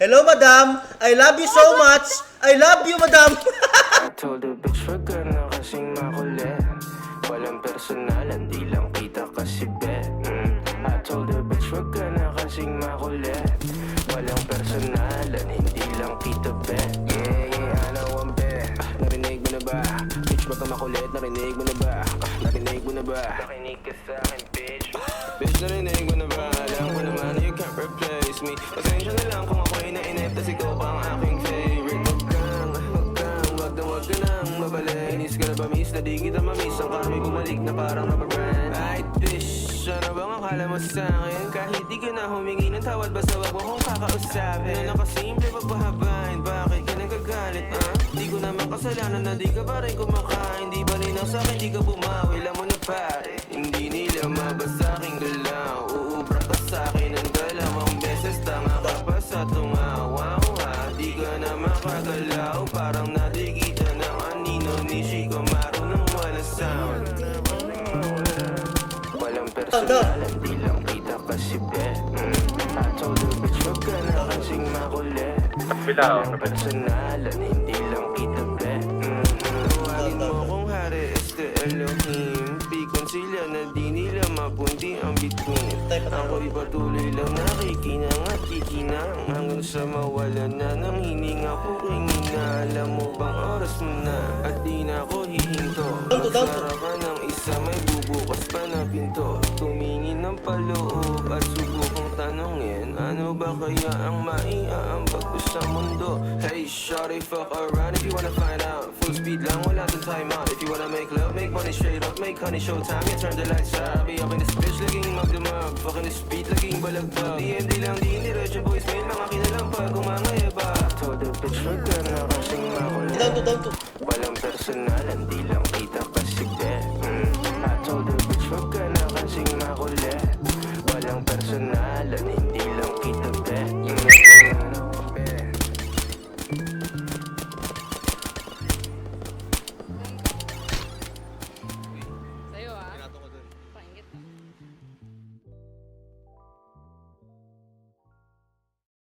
Hello, madam. I love you so much. I love you, madam. I told the bitch wag ka na kasing makulit. Walang personalan, di lang kita kasi bet. I told the bitch wag ka na kasing makulit. Walang personalan, hindi lang kita bet. Yeah, I know I'm bad. Narinig mo na ba? Bitch, wag ka makulit, narinig mo na ba? Narinig mo na ba? Nakinig ka sa akin, bitch. Bitch, narinig mo na ba? Alam ko naman you can't replace me. Pasensya na lang kung ako'y nainip, tas ikaw pa ang aking favorite. Wag ka nang mabalik. Inis ka na ba, miss? Na di kita mamiss. Ang karmi bumalik na parang rubber band. Ay, bitch, ano bang akala mo sa akin? Kahit di ka na humingi ng tawad, basta wag mo kong kakausapin. Na nakasimple, pagpahabain. Bakit ka nagagalit, Di ko naman kasalanan na di ka pa rin kumakain. Di ba linaw sa'kin, di ka bumawi. Alam mo na pare, hindi nila mabasa aking galaw. Uubra ka sa'kin ng dalawang beses. Tanga ka pa sa tungawa. Di ka na makagalaw. Parang nadigita ng anino ni Chico Maru nang walang sound. Walang personalan, di lang kita kasi bet. I told the bitch wag ka na kasing makulit. Walang personalan, hindi lang kita bet. Tawagin mo kung hari este Elohim. Pikon sila na di nila mapundi ang between. Ako'y patuloy lang nakikinang at kikinang hanggang sa mawala na ng hininga ko hingina. Alam mo bang oras mo na at di na ako hihinto. Magsara ka ng isa may bubukas pa na pinto. Tumingin ng paloob at subukang tanongin, ano ba kaya ang maiaambag ko sa mundo? Hey shawty, fuck around if you wanna find out. Full speed lang, wala dun time out. If you wanna make love, make money straight up, make honey showtime. Yeah, turn the lights out. Be up in this bitch, laging magdamag. Fucking this beat, laging balagbag. DMD lang, di indiretso voicemail, mga kinalampag, kumangaya ba? Told the bitch, wag ka na kasing makulit. Down to.